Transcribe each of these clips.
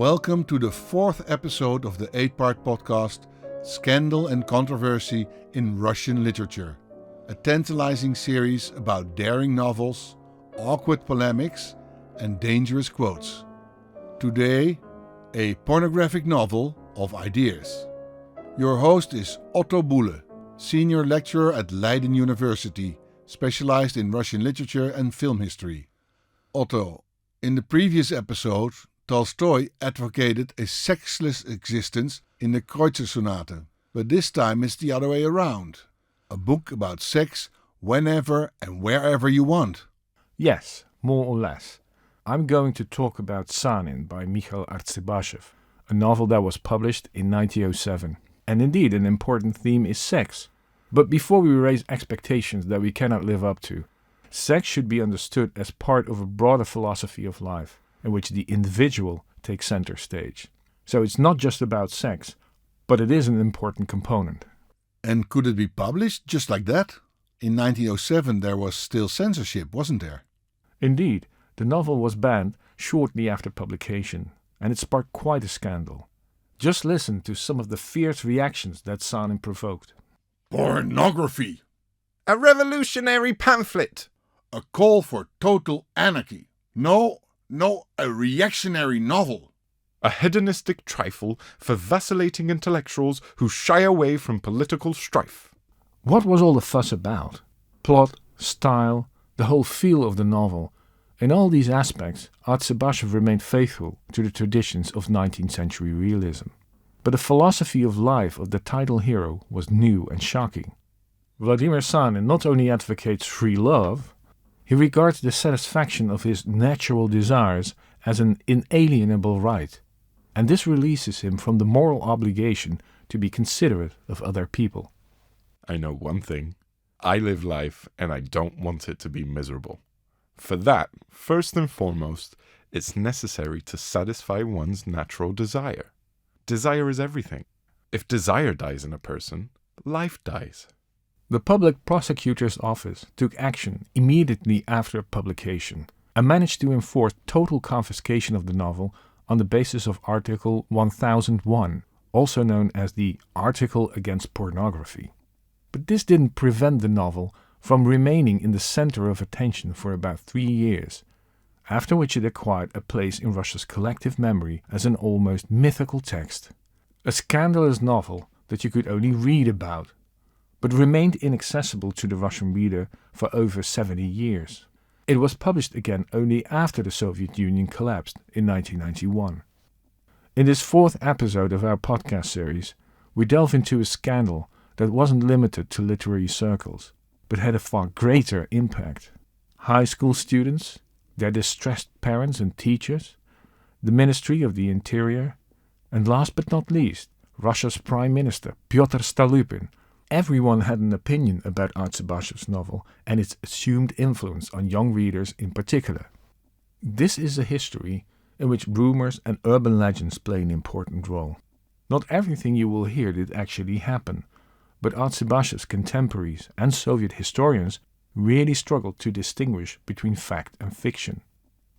Welcome to the fourth episode of the 8-part podcast Scandal and Controversy in Russian Literature, a tantalizing series about daring novels, awkward polemics, and dangerous quotes. Today, a pornographic novel of ideas. Your host is Otto Boele, senior lecturer at Leiden University, specialized in Russian literature and film history. Otto, in the previous episode, Tolstoy advocated a sexless existence in the Kreutzer Sonate, but this time it's the other way around. A book about sex whenever and wherever you want. Yes, more or less. I'm going to talk about Sanin by Mikhail Artsybasjev, a novel that was published in 1907. And indeed, an important theme is sex. But before we raise expectations that we cannot live up to, sex should be understood as part of a broader philosophy of life, in which the individual takes center stage. So it's not just about sex, but it is an important component. And could it be published just like that? In 1907 there was still censorship, wasn't there? Indeed, the novel was banned shortly after publication, and it sparked quite a scandal. Just listen to some of the fierce reactions that Sanin provoked. Pornography! A revolutionary pamphlet! A call for total anarchy! No, a reactionary novel! A hedonistic trifle for vacillating intellectuals who shy away from political strife. What was all the fuss about? Plot, style, the whole feel of the novel. In all these aspects, Artsybashev remained faithful to the traditions of 19th century realism. But the philosophy of life of the title hero was new and shocking. Vladimir Sanin not only advocates free love, he regards the satisfaction of his natural desires as an inalienable right, and this releases him from the moral obligation to be considerate of other people. I know one thing. I live life and I don't want it to be miserable. For that, first and foremost, it's necessary to satisfy one's natural desire. Desire is everything. If desire dies in a person, life dies. The public prosecutor's office took action immediately after publication and managed to enforce total confiscation of the novel on the basis of Article 1001, also known as the Article Against Pornography. But this didn't prevent the novel from remaining in the center of attention for about 3 years, after which it acquired a place in Russia's collective memory as an almost mythical text. A scandalous novel that you could only read about, but remained inaccessible to the Russian reader for over 70 years. It was published again only after the Soviet Union collapsed in 1991. In this fourth episode of our podcast series, we delve into a scandal that wasn't limited to literary circles, but had a far greater impact. High school students, their distressed parents and teachers, the Ministry of the Interior, and last but not least, Russia's Prime Minister Pyotr Stolypin. Everyone had an opinion about Artsybashev's novel and its assumed influence on young readers in particular. This is a history in which rumours and urban legends play an important role. Not everything you will hear did actually happen, but Artsybashev's contemporaries and Soviet historians really struggled to distinguish between fact and fiction.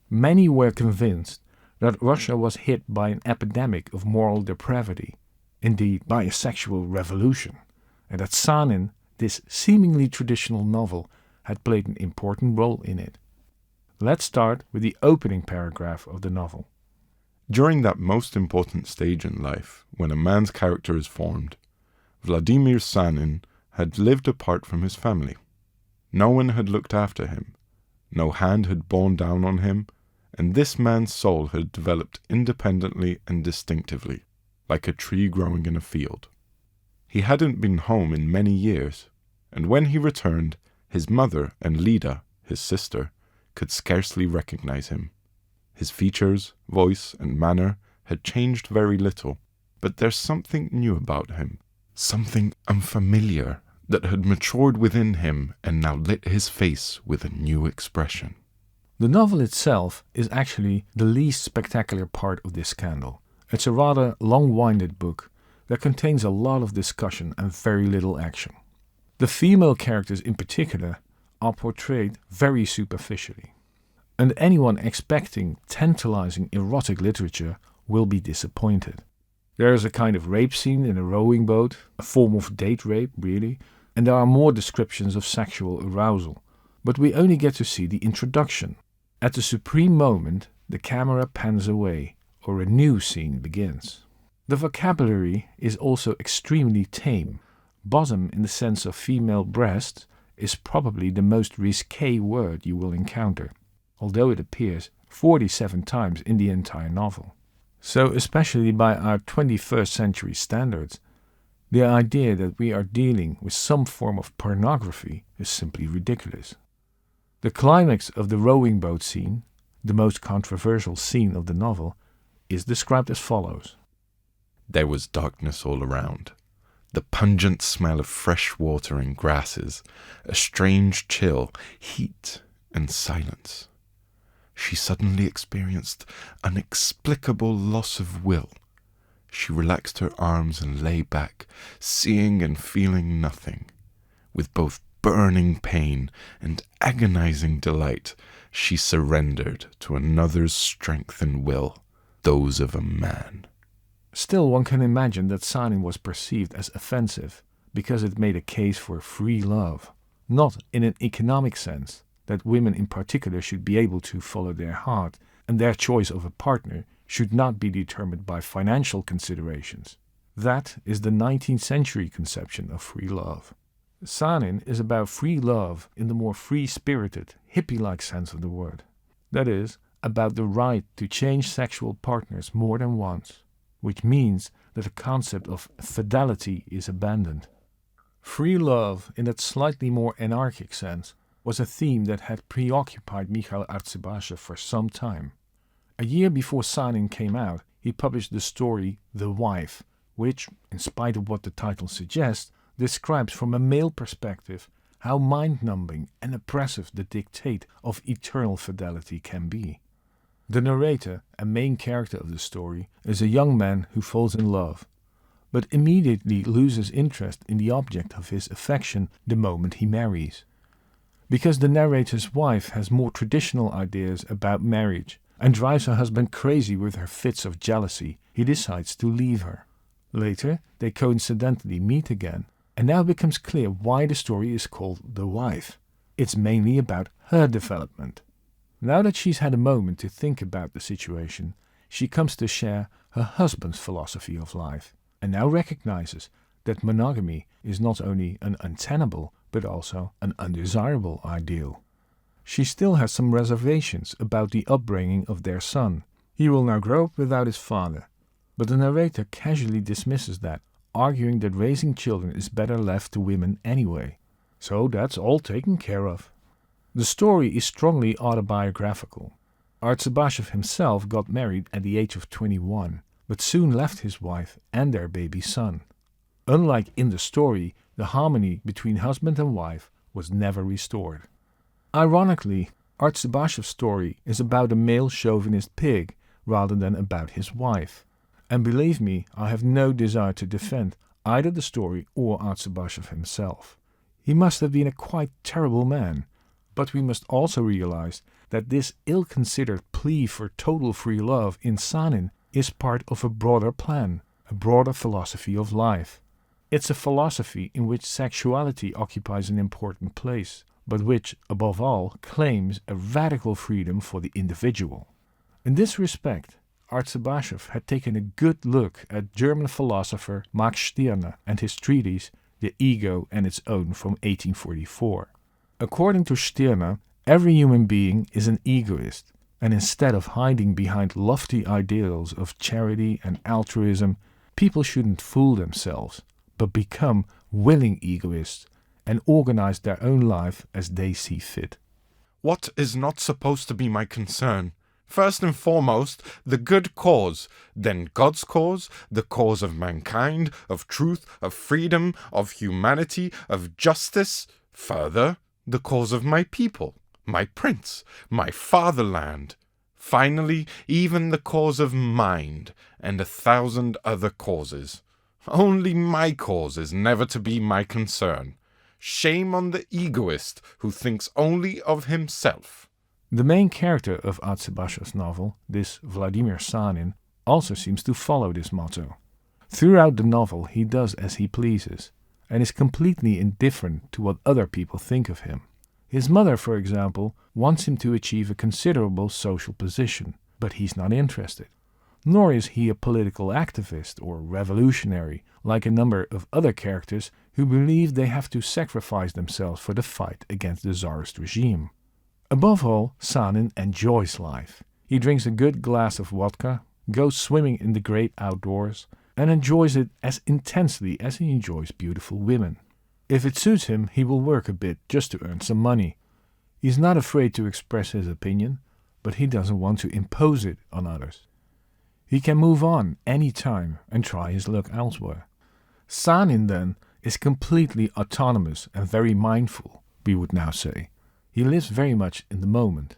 Many were convinced that Russia was hit by an epidemic of moral depravity, indeed by a sexual revolution, and that Sanin, this seemingly traditional novel, had played an important role in it. Let's start with the opening paragraph of the novel. During that most important stage in life, when a man's character is formed, Vladimir Sanin had lived apart from his family. No one had looked after him, no hand had borne down on him, and this man's soul had developed independently and distinctively, like a tree growing in a field. He hadn't been home in many years, and when he returned, his mother and Lida, his sister, could scarcely recognize him. His features, voice, and manner had changed very little, but there's something new about him, something unfamiliar that had matured within him and now lit his face with a new expression. The novel itself is actually the least spectacular part of this scandal. It's a rather long-winded book that contains a lot of discussion and very little action. The female characters in particular are portrayed very superficially, and anyone expecting tantalizing erotic literature will be disappointed. There is a kind of rape scene in a rowing boat, a form of date rape, really, and there are more descriptions of sexual arousal. But we only get to see the introduction. At the supreme moment, the camera pans away, or a new scene begins. The vocabulary is also extremely tame. Bosom, in the sense of female breast, is probably the most risqué word you will encounter, although it appears 47 times in the entire novel. So, especially by our 21st century standards, the idea that we are dealing with some form of pornography is simply ridiculous. The climax of the rowing boat scene, the most controversial scene of the novel, is described as follows. There was darkness all around, the pungent smell of fresh water and grasses, a strange chill, heat and silence. She suddenly experienced inexplicable loss of will. She relaxed her arms and lay back, seeing and feeling nothing. With both burning pain and agonizing delight, she surrendered to another's strength and will, those of a man. Still, one can imagine that Sanin was perceived as offensive because it made a case for free love, not in an economic sense, that women in particular should be able to follow their heart and their choice of a partner should not be determined by financial considerations. That is the 19th century conception of free love. Sanin is about free love in the more free-spirited, hippie-like sense of the word. That is, about the right to change sexual partners more than once, which means that the concept of fidelity is abandoned. Free love, in that slightly more anarchic sense, was a theme that had preoccupied Mikhail Artsybasjev for some time. A year before Sanin came out, he published the story The Wife, which, in spite of what the title suggests, describes from a male perspective how mind-numbing and oppressive the dictate of eternal fidelity can be. The narrator, a main character of the story, is a young man who falls in love, but immediately loses interest in the object of his affection the moment he marries. Because the narrator's wife has more traditional ideas about marriage and drives her husband crazy with her fits of jealousy, he decides to leave her. Later, they coincidentally meet again, and now becomes clear why the story is called The Wife. It's mainly about her development. Now that she's had a moment to think about the situation, she comes to share her husband's philosophy of life, and now recognizes that monogamy is not only an untenable, but also an undesirable ideal. She still has some reservations about the upbringing of their son. He will now grow up without his father, but the narrator casually dismisses that, arguing that raising children is better left to women anyway. So that's all taken care of. The story is strongly autobiographical. Artsybashev himself got married at the age of 21, but soon left his wife and their baby son. Unlike in the story, the harmony between husband and wife was never restored. Ironically, Artsybashev's story is about a male chauvinist pig rather than about his wife. And believe me, I have no desire to defend either the story or Artsybashev himself. He must have been a quite terrible man, but we must also realize that this ill-considered plea for total free love in Sanin is part of a broader plan, a broader philosophy of life. It's a philosophy in which sexuality occupies an important place, but which, above all, claims a radical freedom for the individual. In this respect, Artsybashev had taken a good look at German philosopher Max Stirner and his treatise The Ego and Its Own from 1844. According to Stirner, every human being is an egoist, and instead of hiding behind lofty ideals of charity and altruism, people shouldn't fool themselves, but become willing egoists and organize their own life as they see fit. What is not supposed to be my concern? First and foremost, the good cause, then God's cause, the cause of mankind, of truth, of freedom, of humanity, of justice. Further, the cause of my people, my prince, my fatherland. Finally, even the cause of mind, and 1,000 other causes. Only my cause is never to be my concern. Shame on the egoist who thinks only of himself. The main character of Artsybashev's novel, this Vladimir Sanin, also seems to follow this motto. Throughout the novel he does as he pleases, and is completely indifferent to what other people think of him. His mother, for example, wants him to achieve a considerable social position, but he's not interested. Nor is he a political activist or revolutionary, like a number of other characters who believe they have to sacrifice themselves for the fight against the Tsarist regime. Above all, Sanin enjoys life. He drinks a good glass of vodka, goes swimming in the great outdoors, and enjoys it as intensely as he enjoys beautiful women. If it suits him, he will work a bit just to earn some money. He's not afraid to express his opinion, but he doesn't want to impose it on others. He can move on any time and try his luck elsewhere. Sanin, then, is completely autonomous and very mindful, we would now say. He lives very much in the moment.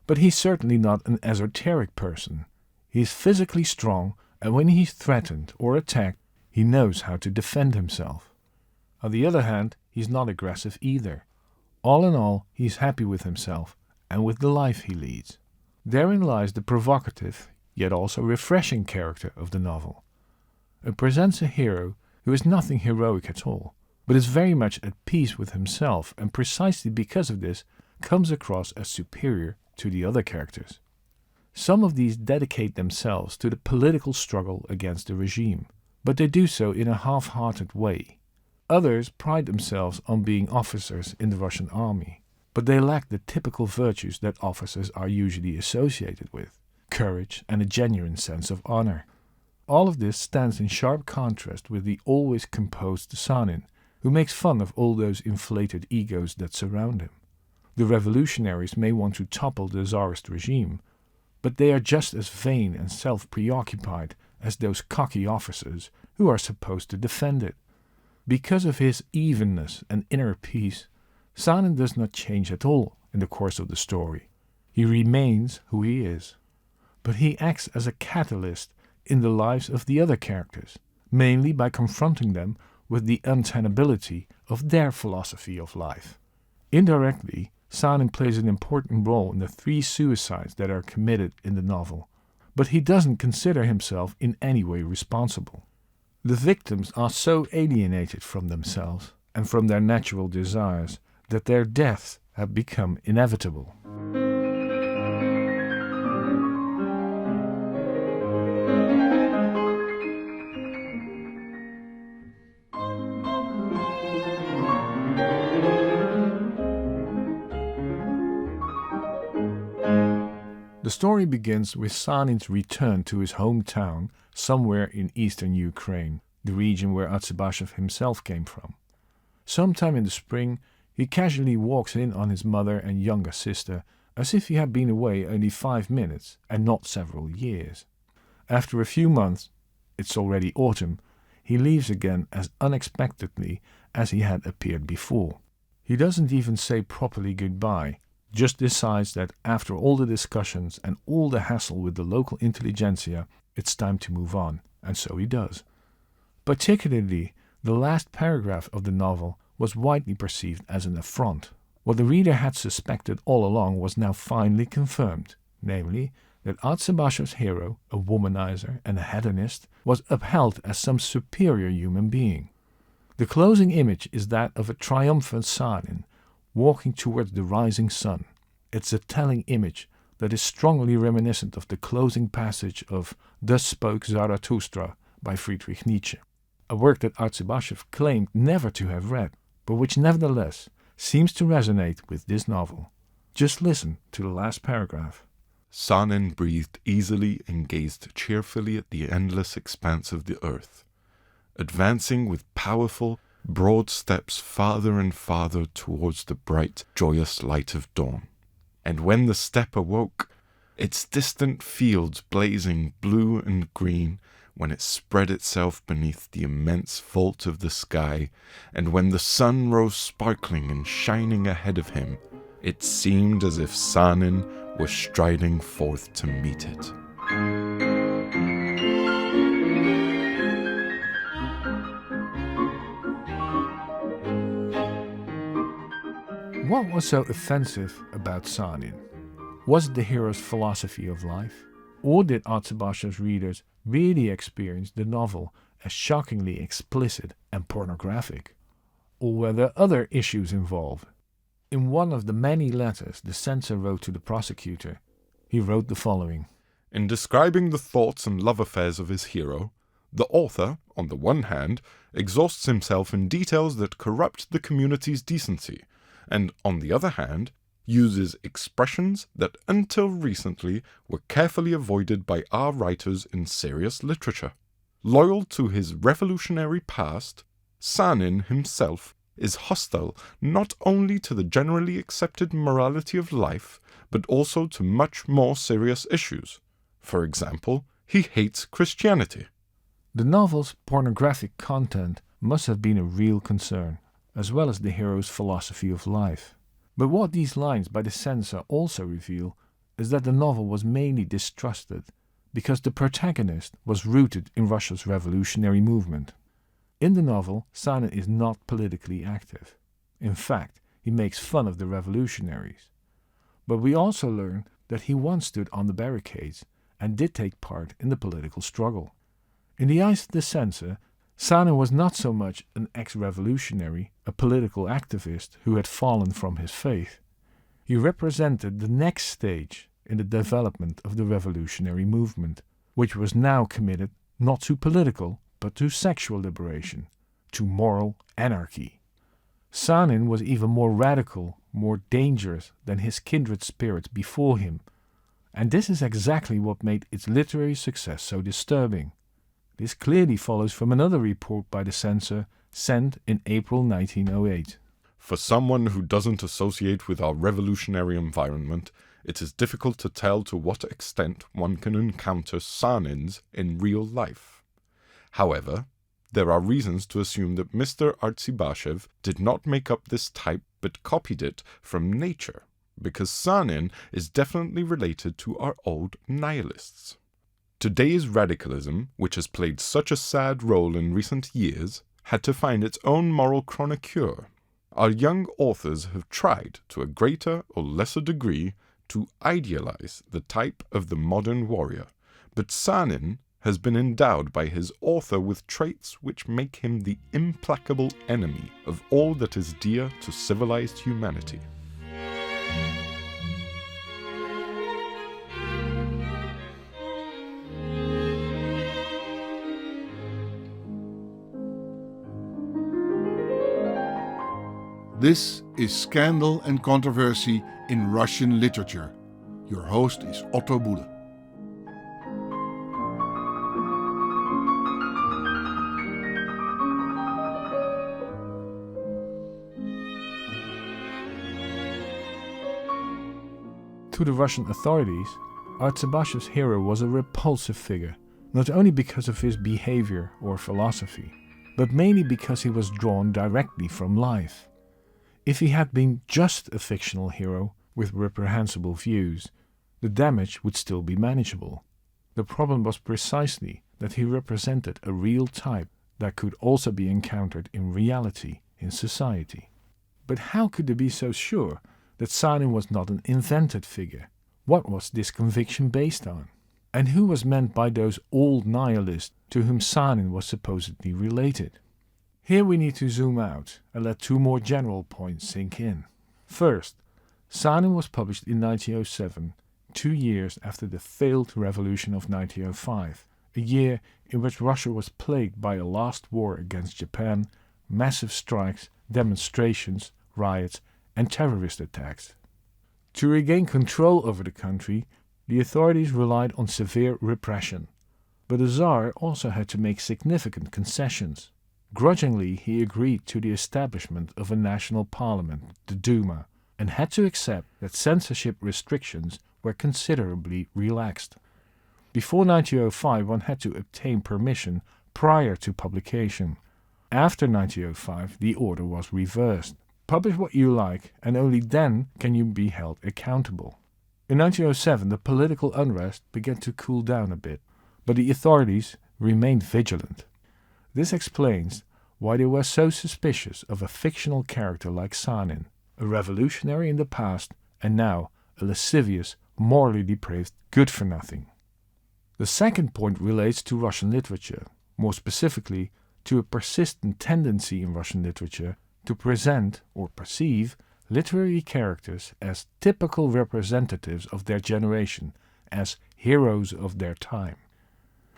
But he's certainly not an esoteric person. He is physically strong, and when he's threatened or attacked, he knows how to defend himself. On the other hand, he's not aggressive either. All in all, he's happy with himself and with the life he leads. Therein lies the provocative, yet also refreshing character of the novel. It presents a hero who is nothing heroic at all, but is very much at peace with himself, and precisely because of this comes across as superior to the other characters. Some of these dedicate themselves to the political struggle against the regime, but they do so in a half-hearted way. Others pride themselves on being officers in the Russian army, but they lack the typical virtues that officers are usually associated with: courage and a genuine sense of honor. All of this stands in sharp contrast with the always composed Sanin, who makes fun of all those inflated egos that surround him. The revolutionaries may want to topple the Tsarist regime, but they are just as vain and self-preoccupied as those cocky officers who are supposed to defend it. Because of his evenness and inner peace, Sanin does not change at all in the course of the story. He remains who he is. But he acts as a catalyst in the lives of the other characters, mainly by confronting them with the untenability of their philosophy of life. Indirectly, Sanin plays an important role in the 3 suicides that are committed in the novel, but he doesn't consider himself in any way responsible. The victims are so alienated from themselves and from their natural desires that their deaths have become inevitable. The story begins with Sanin's return to his hometown somewhere in eastern Ukraine, the region where Artsybashev himself came from. Sometime in the spring, he casually walks in on his mother and younger sister as if he had been away only 5 minutes and not several years. After a few months, it's already autumn, he leaves again as unexpectedly as he had appeared before. He doesn't even say properly goodbye, just decides that after all the discussions and all the hassle with the local intelligentsia, it's time to move on, and so he does. Particularly, the last paragraph of the novel was widely perceived as an affront. What the reader had suspected all along was now finally confirmed, namely, that Artsybashev's hero, a womanizer and a hedonist, was upheld as some superior human being. The closing image is that of a triumphant Sanin, walking towards the rising sun. It's a telling image that is strongly reminiscent of the closing passage of Thus Spoke Zarathustra by Friedrich Nietzsche, a work that Artsybashev claimed never to have read, but which nevertheless seems to resonate with this novel. Just listen to the last paragraph. Sanin breathed easily and gazed cheerfully at the endless expanse of the earth, advancing with powerful, broad steps farther and farther towards the bright, joyous light of dawn. And when the steppe awoke, its distant fields blazing blue and green, when it spread itself beneath the immense vault of the sky, and when the sun rose sparkling and shining ahead of him, it seemed as if Sanin was striding forth to meet it. What was so offensive about Sanin? Was it the hero's philosophy of life? Or did Artsybashev's readers really experience the novel as shockingly explicit and pornographic? Or were there other issues involved? In one of the many letters the censor wrote to the prosecutor, he wrote the following. In describing the thoughts and love affairs of his hero, the author, on the one hand, exhausts himself in details that corrupt the community's decency, and, on the other hand, uses expressions that until recently were carefully avoided by our writers in serious literature. Loyal to his revolutionary past, Sanin himself is hostile not only to the generally accepted morality of life, but also to much more serious issues. For example, he hates Christianity. The novel's pornographic content must have been a real concern, as well as the hero's philosophy of life. But what these lines by the censor also reveal is that the novel was mainly distrusted because the protagonist was rooted in Russia's revolutionary movement. In the novel, Sanin is not politically active. In fact, he makes fun of the revolutionaries. But we also learn that he once stood on the barricades and did take part in the political struggle. In the eyes of the censor, Sanin was not so much an ex-revolutionary, a political activist who had fallen from his faith. He represented the next stage in the development of the revolutionary movement, which was now committed not to political, but to sexual liberation, to moral anarchy. Sanin was even more radical, more dangerous than his kindred spirits before him, and this is exactly what made its literary success so disturbing. This clearly follows from another report by the censor sent in April 1908. For someone who doesn't associate with our revolutionary environment, it is difficult to tell to what extent one can encounter Sanins in real life. However, there are reasons to assume that Mr. Artsybashev did not make up this type but copied it from nature, because Sanin is definitely related to our old nihilists. Today's radicalism, which has played such a sad role in recent years, had to find its own moral chronicure. Our young authors have tried, to a greater or lesser degree, to idealize the type of the modern warrior, but Sanin has been endowed by his author with traits which make him the implacable enemy of all that is dear to civilized humanity. This is Scandal and Controversy in Russian Literature. Your host is Otto Boele. To the Russian authorities, Artsybashev's hero was a repulsive figure, not only because of his behavior or philosophy, but mainly because he was drawn directly from life. If he had been just a fictional hero with reprehensible views, the damage would still be manageable. The problem was precisely that he represented a real type that could also be encountered in reality, in society. But how could they be so sure that Sanin was not an invented figure? What was this conviction based on? And who was meant by those old nihilists to whom Sanin was supposedly related? Here we need to zoom out and let two more general points sink in. First, Sanin was published in 1907, 2 years after the failed revolution of 1905, a year in which Russia was plagued by a last war against Japan, massive strikes, demonstrations, riots, and terrorist attacks. To regain control over the country, the authorities relied on severe repression. But the Tsar also had to make significant concessions. Grudgingly, he agreed to the establishment of a national parliament, the Duma, and had to accept that censorship restrictions were considerably relaxed. Before 1905, one had to obtain permission prior to publication. After 1905, the order was reversed. Publish what you like, and only then can you be held accountable. In 1907, the political unrest began to cool down a bit, but the authorities remained vigilant. This explains why they were so suspicious of a fictional character like Sanin, a revolutionary in the past and now a lascivious, morally depraved good-for-nothing. The second point relates to Russian literature, more specifically to a persistent tendency in Russian literature to present or perceive literary characters as typical representatives of their generation, as heroes of their time.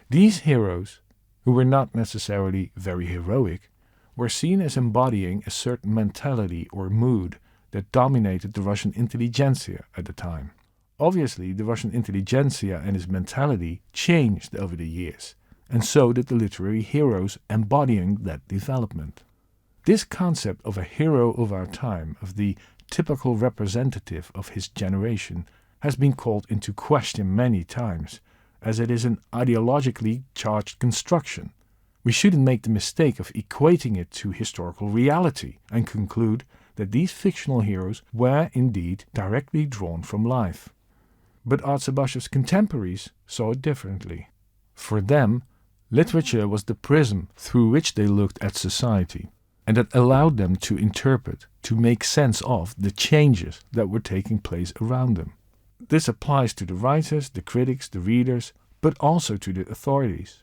These heroes, who were not necessarily very heroic, were seen as embodying a certain mentality or mood that dominated the Russian intelligentsia at the time. Obviously, the Russian intelligentsia and its mentality changed over the years, and so did the literary heroes embodying that development. This concept of a hero of our time, of the typical representative of his generation, has been called into question many times, as it is an ideologically charged construction. We shouldn't make the mistake of equating it to historical reality and conclude that these fictional heroes were indeed directly drawn from life. But Artsybashev's contemporaries saw it differently. For them, literature was the prism through which they looked at society, and that allowed them to interpret, to make sense of the changes that were taking place around them. This applies to the writers, the critics, the readers, but also to the authorities.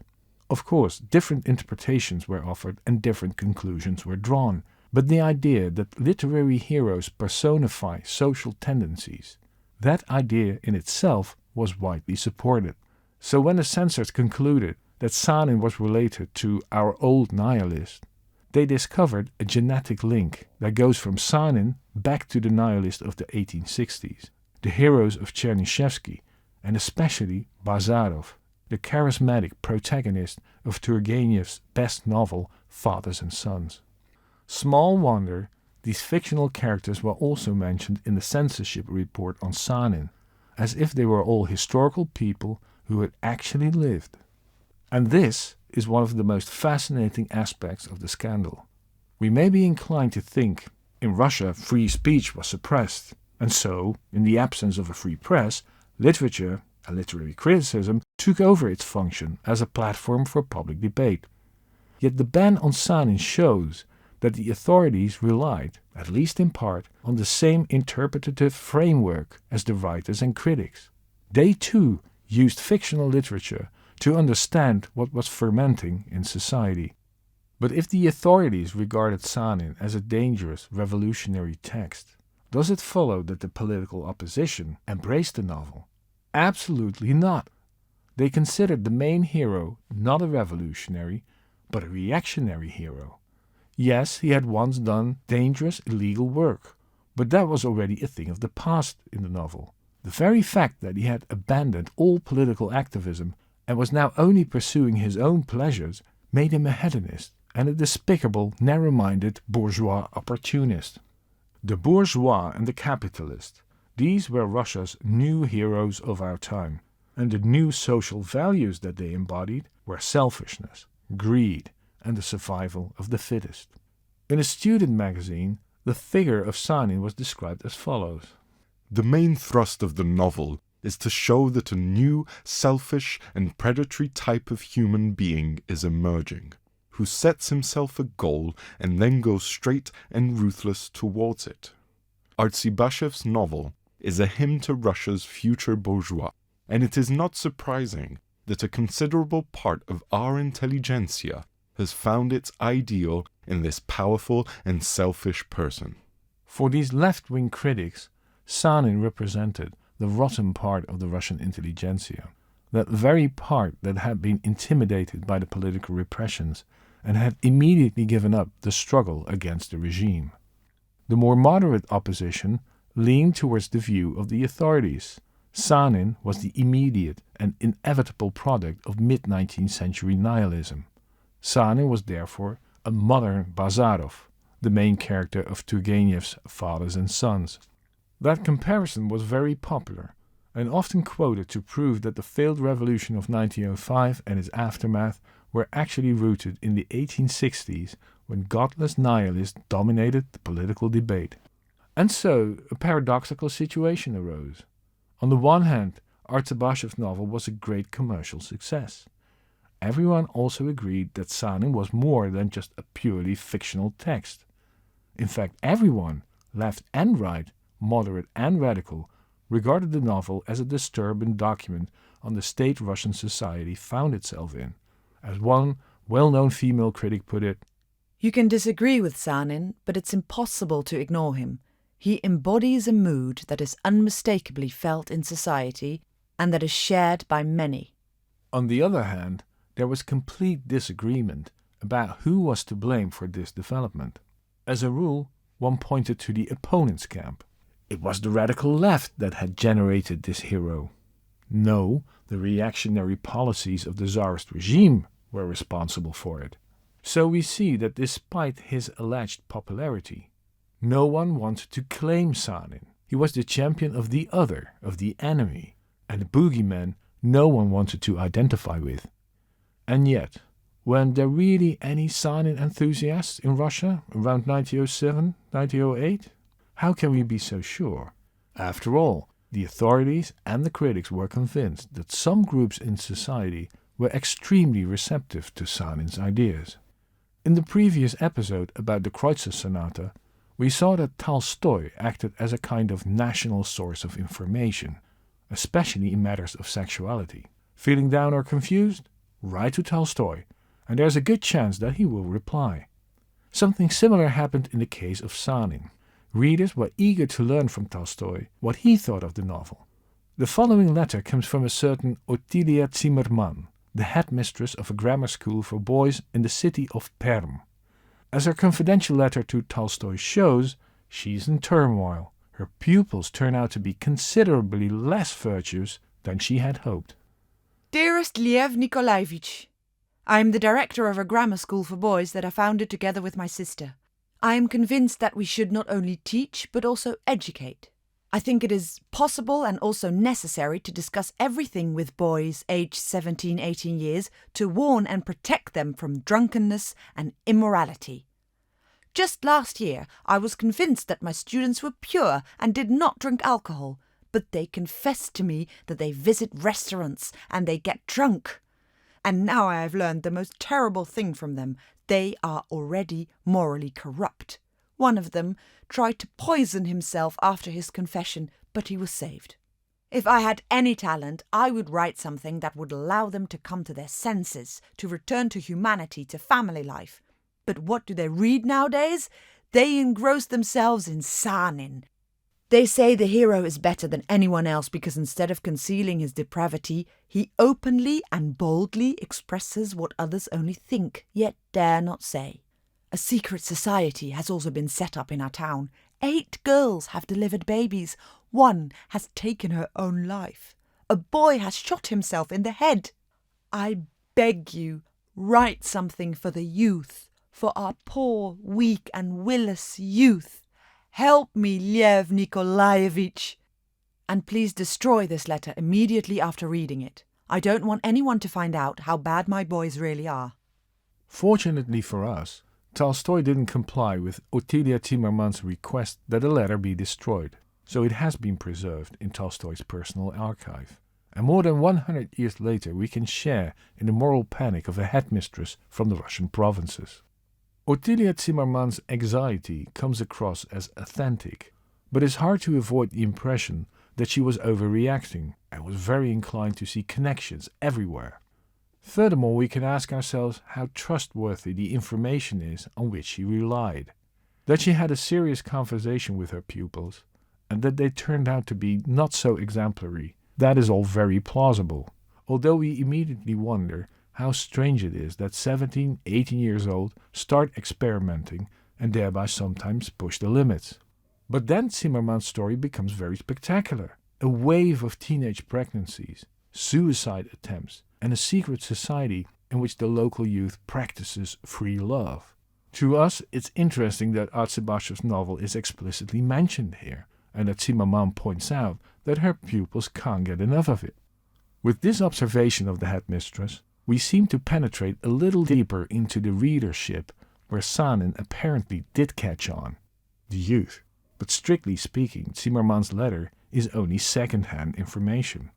Of course, different interpretations were offered and different conclusions were drawn, but the idea that literary heroes personify social tendencies, that idea in itself was widely supported. So when the censors concluded that Sanin was related to our old nihilist, they discovered a genetic link that goes from Sanin back to the nihilist of the 1860s, the heroes of Chernyshevsky, and especially Bazarov, the charismatic protagonist of Turgenev's best novel, Fathers and Sons. Small wonder these fictional characters were also mentioned in the censorship report on Sanin, as if they were all historical people who had actually lived. And this is one of the most fascinating aspects of the scandal. We may be inclined to think in Russia free speech was suppressed, and so, in the absence of a free press, literature and literary criticism took over its function as a platform for public debate. Yet the ban on Sanin shows that the authorities relied, at least in part, on the same interpretative framework as the writers and critics. They too used fictional literature to understand what was fermenting in society. But if the authorities regarded Sanin as a dangerous revolutionary text, does it follow that the political opposition embraced the novel? Absolutely not. They considered the main hero not a revolutionary, but a reactionary hero. Yes, he had once done dangerous illegal work, but that was already a thing of the past in the novel. The very fact that he had abandoned all political activism and was now only pursuing his own pleasures made him a hedonist and a despicable, narrow-minded bourgeois opportunist. The bourgeois and the capitalist, these were Russia's new heroes of our time, and the new social values that they embodied were selfishness, greed, and the survival of the fittest. In a student magazine, the figure of Sanin was described as follows. The main thrust of the novel is to show that a new, selfish and predatory type of human being is emerging, who sets himself a goal and then goes straight and ruthless towards it. Artsybashev's novel is a hymn to Russia's future bourgeois, and it is not surprising that a considerable part of our intelligentsia has found its ideal in this powerful and selfish person. For these left-wing critics, Sanin represented the rotten part of the Russian intelligentsia, that very part that had been intimidated by the political repressions and had immediately given up the struggle against the regime. The more moderate opposition leaned towards the view of the authorities. Sanin was the immediate and inevitable product of mid-19th century nihilism. Sanin was therefore a modern Bazarov, the main character of Turgenev's Fathers and Sons. That comparison was very popular and often quoted to prove that the failed revolution of 1905 and its aftermath were actually rooted in the 1860s when godless nihilists dominated the political debate. And so a paradoxical situation arose. On the one hand, Artsybashev's novel was a great commercial success. Everyone also agreed that Sanin was more than just a purely fictional text. In fact, everyone, left and right, moderate and radical, regarded the novel as a disturbing document on the state Russian society found itself in. As one well-known female critic put it, "You can disagree with Sanin, but it's impossible to ignore him. He embodies a mood that is unmistakably felt in society and that is shared by many." On the other hand, there was complete disagreement about who was to blame for this development. As a rule, one pointed to the opponent's camp. It was the radical left that had generated this hero. No, the reactionary policies of the Tsarist regime were responsible for it. So we see that despite his alleged popularity, no one wanted to claim Sanin. He was the champion of the other, of the enemy, and the boogeyman no one wanted to identify with. And yet, weren't there really any Sanin enthusiasts in Russia around 1907, 1908? How can we be so sure? After all, the authorities and the critics were convinced that some groups in society were extremely receptive to Sanin's ideas. In the previous episode about the Kreutzer Sonata, we saw that Tolstoy acted as a kind of national source of information, especially in matters of sexuality. Feeling down or confused? Write to Tolstoy, and there's a good chance that he will reply. Something similar happened in the case of Sanin. Readers were eager to learn from Tolstoy what he thought of the novel. The following letter comes from a certain Ottilia Zimmermann, the headmistress of a grammar school for boys in the city of Perm. As her confidential letter to Tolstoy shows, she's in turmoil. Her pupils turn out to be considerably less virtuous than she had hoped. "Dearest Lev Nikolaevich, I am the director of a grammar school for boys that I founded together with my sister. I am convinced that we should not only teach but also educate. I think it is possible and also necessary to discuss everything with boys aged 17, 18 years to warn and protect them from drunkenness and immorality. Just last year I was convinced that my students were pure and did not drink alcohol, but they confessed to me that they visit restaurants and they get drunk. And now I have learned the most terrible thing from them. They are already morally corrupt. One of them tried to poison himself after his confession, but he was saved. If I had any talent, I would write something that would allow them to come to their senses, to return to humanity, to family life. But what do they read nowadays? They engross themselves in Sanin. They say the hero is better than anyone else because instead of concealing his depravity, he openly and boldly expresses what others only think, yet dare not say. A secret society has also been set up in our town. 8 girls have delivered babies. 1 has taken her own life. A boy has shot himself in the head. I beg you, write something for the youth, for our poor, weak and willless youth. Help me, Lev Nikolaevich. And please destroy this letter immediately after reading it. I don't want anyone to find out how bad my boys really are." Fortunately for us, Tolstoy didn't comply with Ottilia Zimmermann's request that the letter be destroyed, so it has been preserved in Tolstoy's personal archive. And more than 100 years later we can share in the moral panic of a headmistress from the Russian provinces. Ottilia Zimmermann's anxiety comes across as authentic, but it's hard to avoid the impression that she was overreacting and was very inclined to see connections everywhere. Furthermore, we can ask ourselves how trustworthy the information is on which she relied. That she had a serious conversation with her pupils, and that they turned out to be not so exemplary, that is all very plausible, although we immediately wonder how strange it is that 17, 18 years old start experimenting and thereby sometimes push the limits. But then Zimmermann's story becomes very spectacular. A wave of teenage pregnancies, suicide attempts, and a secret society in which the local youth practices free love. To us, it's interesting that Artsybashev's novel is explicitly mentioned here, and that Zimmermann points out that her pupils can't get enough of it. With this observation of the headmistress, we seem to penetrate a little deeper into the readership where Sanin apparently did catch on, the youth. But strictly speaking, Zimmermann's letter is only second-hand information.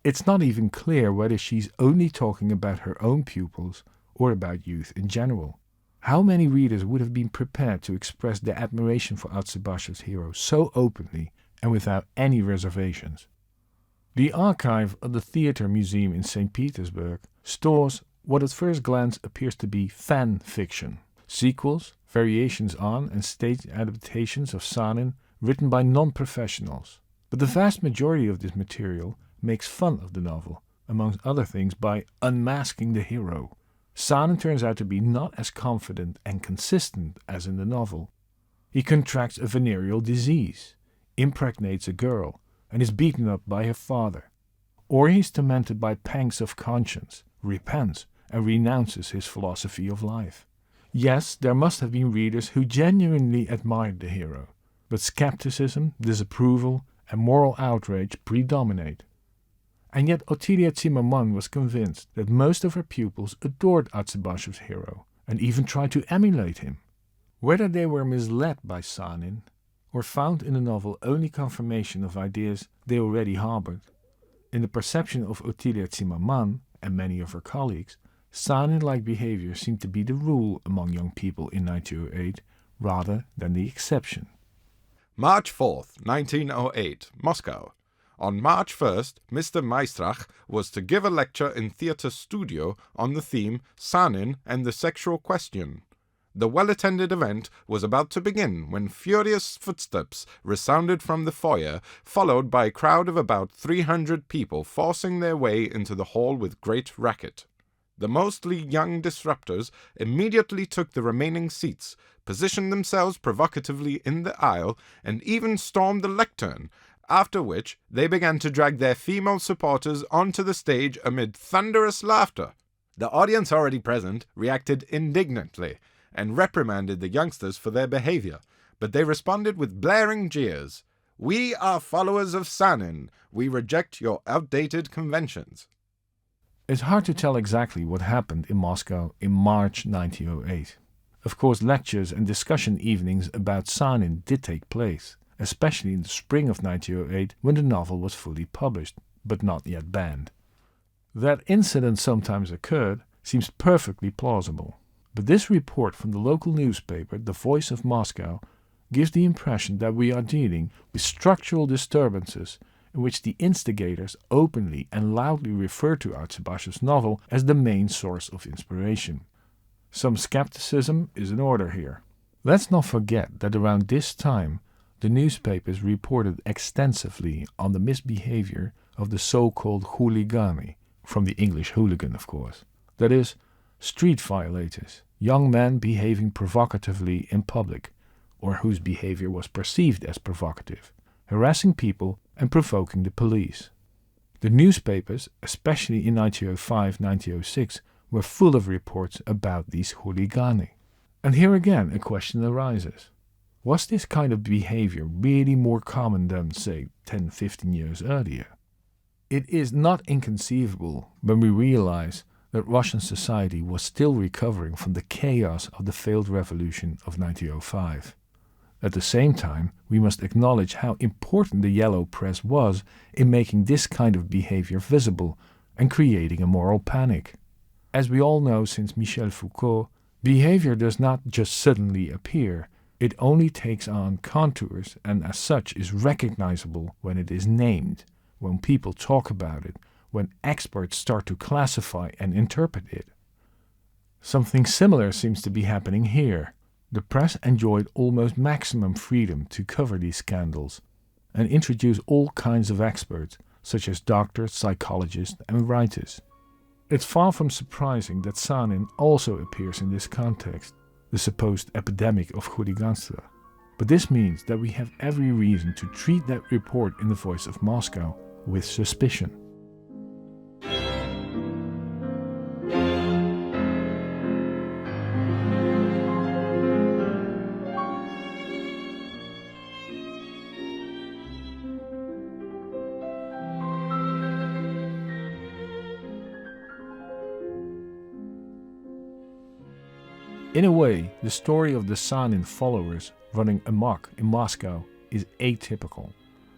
It's not even clear whether she's only talking about her own pupils or about youth in general. How many readers would have been prepared to express their admiration for Artsybashev's hero so openly and without any reservations? The archive of the Theatre Museum in St. Petersburg stores what at first glance appears to be fan fiction, sequels, variations on and stage adaptations of Sanin written by non-professionals. But the vast majority of this material makes fun of the novel, among other things by unmasking the hero. Sanin turns out to be not as confident and consistent as in the novel. He contracts a venereal disease, impregnates a girl, and is beaten up by her father. Or he is tormented by pangs of conscience, repents, and renounces his philosophy of life. Yes, there must have been readers who genuinely admired the hero, but skepticism, disapproval, and moral outrage predominate. And yet Otilia Zimmermann was convinced that most of her pupils adored Artsybashev's hero, and even tried to emulate him. Whether they were misled by Sanin, or found in the novel only confirmation of ideas they already harbored, in the perception of Otilia Zimmermann and many of her colleagues, Sanin-like behavior seemed to be the rule among young people in 1908 rather than the exception. March 4th, 1908, Moscow. On March 1st, Mr. Meistrach was to give a lecture in Theatre Studio on the theme Sanin and the Sexual Question. The well-attended event was about to begin when furious footsteps resounded from the foyer, followed by a crowd of about 300 people forcing their way into the hall with great racket. The mostly young disruptors immediately took the remaining seats, positioned themselves provocatively in the aisle, and even stormed the lectern, after which they began to drag their female supporters onto the stage amid thunderous laughter. The audience already present reacted indignantly and reprimanded the youngsters for their behavior, but they responded with blaring jeers. "We are followers of Sanin. We reject your outdated conventions." It's hard to tell exactly what happened in Moscow in March 1908. Of course, lectures and discussion evenings about Sanin did take place, especially in the spring of 1908 when the novel was fully published, but not yet banned. That incident sometimes occurred seems perfectly plausible. But this report from the local newspaper, The Voice of Moscow, gives the impression that we are dealing with structural disturbances in which the instigators openly and loudly refer to Artsybashev's novel as the main source of inspiration. Some skepticism is in order here. Let's not forget that around this time, the newspapers reported extensively on the misbehavior of the so-called hooligani, from the English hooligan, of course. That is, street violators, young men behaving provocatively in public, or whose behavior was perceived as provocative, harassing people and provoking the police. The newspapers, especially in 1905-1906, were full of reports about these hooligani. And here again a question arises. Was this kind of behavior really more common than, say, 10-15 years earlier? It is not inconceivable when we realize that Russian society was still recovering from the chaos of the failed revolution of 1905. At the same time, we must acknowledge how important the yellow press was in making this kind of behavior visible and creating a moral panic. As we all know since Michel Foucault, behavior does not just suddenly appear, it only takes on contours and as such is recognizable when it is named, when people talk about it, when experts start to classify and interpret it. Something similar seems to be happening here. The press enjoyed almost maximum freedom to cover these scandals and introduce all kinds of experts, such as doctors, psychologists, and writers. It's far from surprising that Sanin also appears in this context, the supposed epidemic of hooliganство. But this means that we have every reason to treat that report in the Voice of Moscow with suspicion. In a way, the story of the Sanin followers running amok in Moscow is atypical.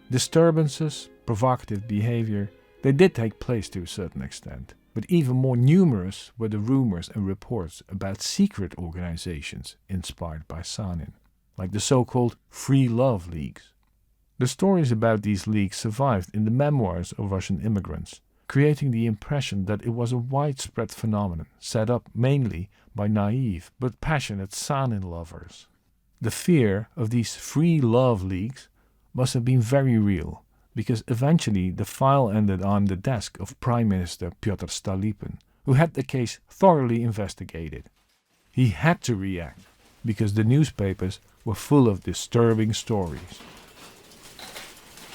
Disturbances, provocative behavior, they did take place to a certain extent, but even more numerous were the rumors and reports about secret organizations inspired by Sanin, like the so-called Free Love Leagues. The stories about these leagues survived in the memoirs of Russian immigrants, creating the impression that it was a widespread phenomenon set up mainly by naive but passionate Sanin lovers. The fear of these free love leagues must have been very real, because eventually the file ended on the desk of Prime Minister Pyotr Stolypin, who had the case thoroughly investigated. He had to react, because the newspapers were full of disturbing stories.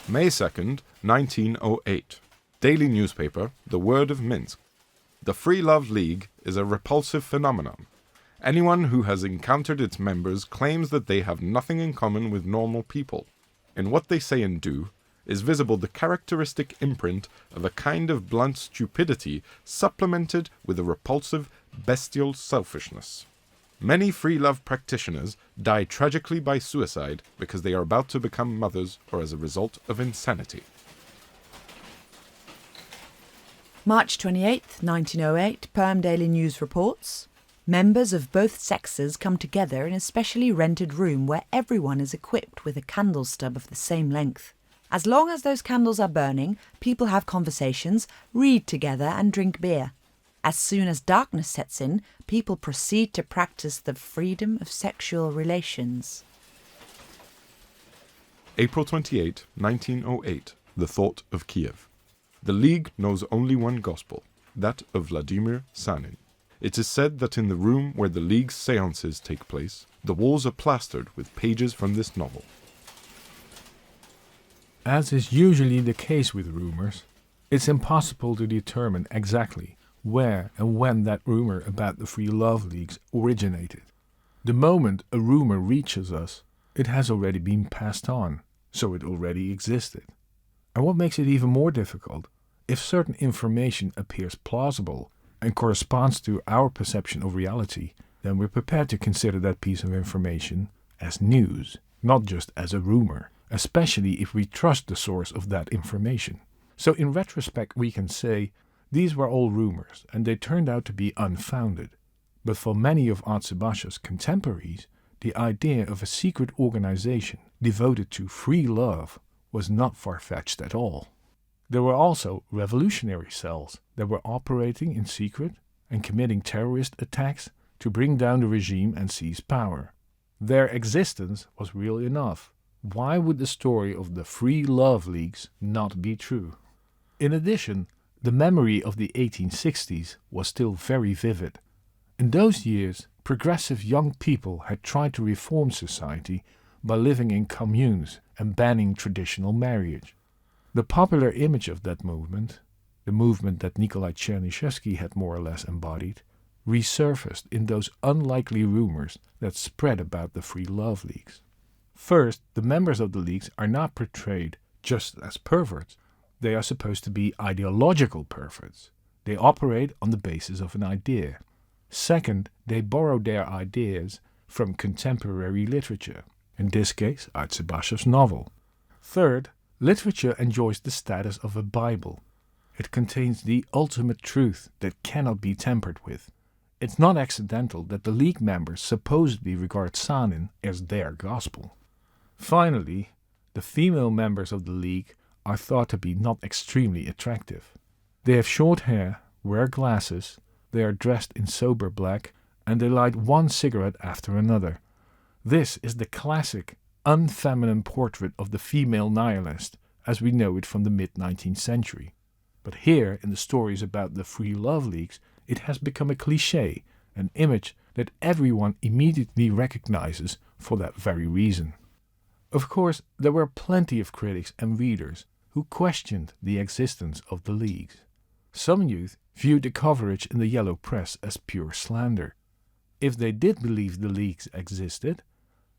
May 2nd, 1908. Daily newspaper, The Word of Minsk. The Free Love League is a repulsive phenomenon. Anyone who has encountered its members claims that they have nothing in common with normal people. In what they say and do is visible the characteristic imprint of a kind of blunt stupidity supplemented with a repulsive, bestial selfishness. Many free love practitioners die tragically by suicide because they are about to become mothers or as a result of insanity. March 28th, 1908, Perm Daily News reports, members of both sexes come together in a specially rented room where everyone is equipped with a candle stub of the same length. As long as those candles are burning, people have conversations, read together and drink beer. As soon as darkness sets in, people proceed to practice the freedom of sexual relations. April 28, 1908. The Thought of Kiev. The League knows only one gospel, that of Vladimir Sanin. It is said that in the room where the League's seances take place, the walls are plastered with pages from this novel. As is usually the case with rumours, it's impossible to determine exactly where and when that rumour about the free love leagues originated. The moment a rumour reaches us, it has already been passed on, so it already existed. And what makes it even more difficult, if certain information appears plausible and corresponds to our perception of reality, then we're prepared to consider that piece of information as news, not just as a rumour, especially if we trust the source of that information. So in retrospect we can say, these were all rumours, and they turned out to be unfounded. But for many of Artsybashev's contemporaries, the idea of a secret organization devoted to free love was not far-fetched at all. There were also revolutionary cells that were operating in secret and committing terrorist attacks to bring down the regime and seize power. Their existence was real enough. Why would the story of the free love leagues not be true? In addition, the memory of the 1860s was still very vivid. In those years, progressive young people had tried to reform society by living in communes and banning traditional marriage. The popular image of that movement, the movement that Nikolai Chernyshevsky had more or less embodied, resurfaced in those unlikely rumors that spread about the free love leagues. First, the members of the leagues are not portrayed just as perverts. They are supposed to be ideological perverts. They operate on the basis of an idea. Second, they borrow their ideas from contemporary literature, in this case Artsybashev's novel. Third, literature enjoys the status of a Bible. It contains the ultimate truth that cannot be tampered with. It's not accidental that the League members supposedly regard Sanin as their gospel. Finally, the female members of the League are thought to be not extremely attractive. They have short hair, wear glasses, they are dressed in sober black, and they light one cigarette after another. This is the classic, unfeminine portrait of the female nihilist, as we know it from the mid-19th century. But here, in the stories about the free love leagues, it has become a cliché, an image that everyone immediately recognizes for that very reason. Of course, there were plenty of critics and readers who questioned the existence of the leagues. Some youth viewed the coverage in the yellow press as pure slander. If they did believe the leagues existed,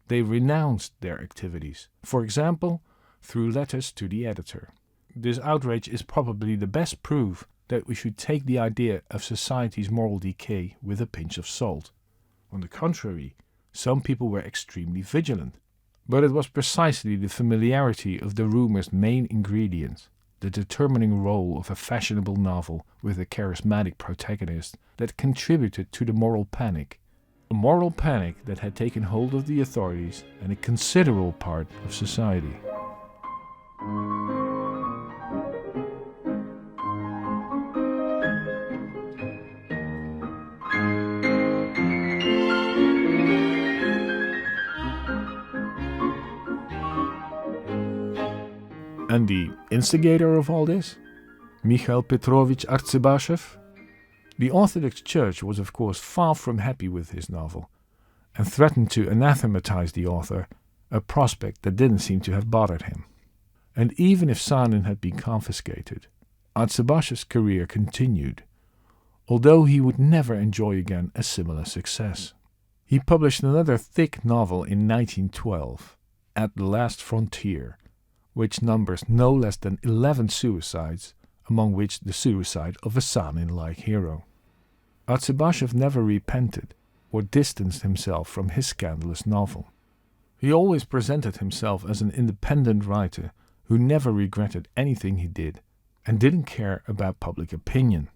they renounced their activities, for example, through letters to the editor. This outrage is probably the best proof that we should take the idea of society's moral decay with a pinch of salt. On the contrary, some people were extremely vigilant. But it was precisely the familiarity of the rumour's main ingredients, the determining role of a fashionable novel with a charismatic protagonist, that contributed to the moral panic. A moral panic that had taken hold of the authorities and a considerable part of society. And the instigator of all this? Mikhail Artsybasjev? The Orthodox Church was of course far from happy with his novel, and threatened to anathematize the author, a prospect that didn't seem to have bothered him. And even if Sanin had been confiscated, Artsybashev's career continued, although he would never enjoy again a similar success. He published another thick novel in 1912, At the Last Frontier, which numbers no less than 11 suicides, among which the suicide of a Sanin-like hero. Artsybashev never repented or distanced himself from his scandalous novel. He always presented himself as an independent writer who never regretted anything he did and didn't care about public opinion.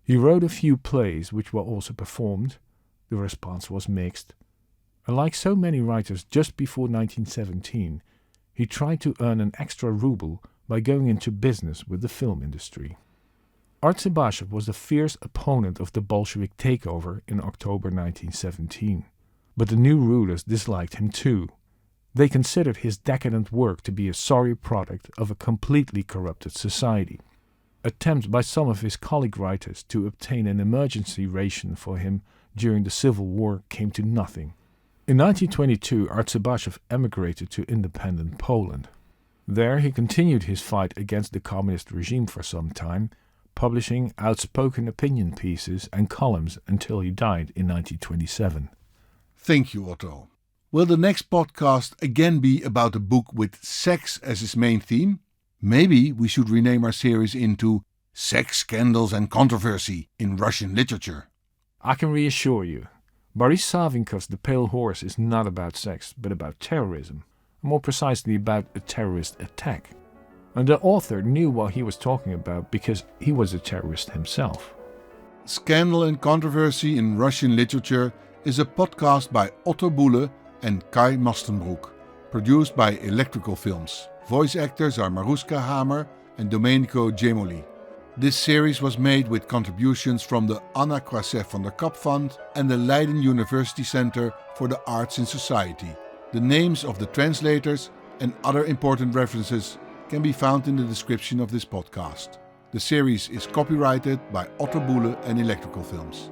He wrote a few plays which were also performed. The response was mixed. And like so many writers just before 1917, he tried to earn an extra ruble by going into business with the film industry. Artsybashev was a fierce opponent of the Bolshevik takeover in October 1917, but the new rulers disliked him too. They considered his decadent work to be a sorry product of a completely corrupted society. Attempts by some of his colleague writers to obtain an emergency ration for him during the Civil War came to nothing. In 1922, Artsybashev emigrated to independent Poland. There he continued his fight against the communist regime for some time, publishing outspoken opinion pieces and columns until he died in 1927. Thank you, Otto. Will the next podcast again be about a book with sex as its main theme? Maybe we should rename our series into Sex, Scandals and Controversy in Russian Literature. I can reassure you, Boris Savinkov's The Pale Horse is not about sex, but about terrorism, more precisely about a terrorist attack. And the author knew what he was talking about because he was a terrorist himself. Scandal and Controversy in Russian Literature is a podcast by Otto Boele and Kai Mastenbroek, produced by Electrical Films. Voice actors are Maruska Hamer and Domenico Gemoli. This series was made with contributions from the Anna Croisset van der Kap Fund and the Leiden University Center for the Arts in Society. The names of the translators and other important references can be found in the description of this podcast. The series is copyrighted by Otto Boele and Electrical Films.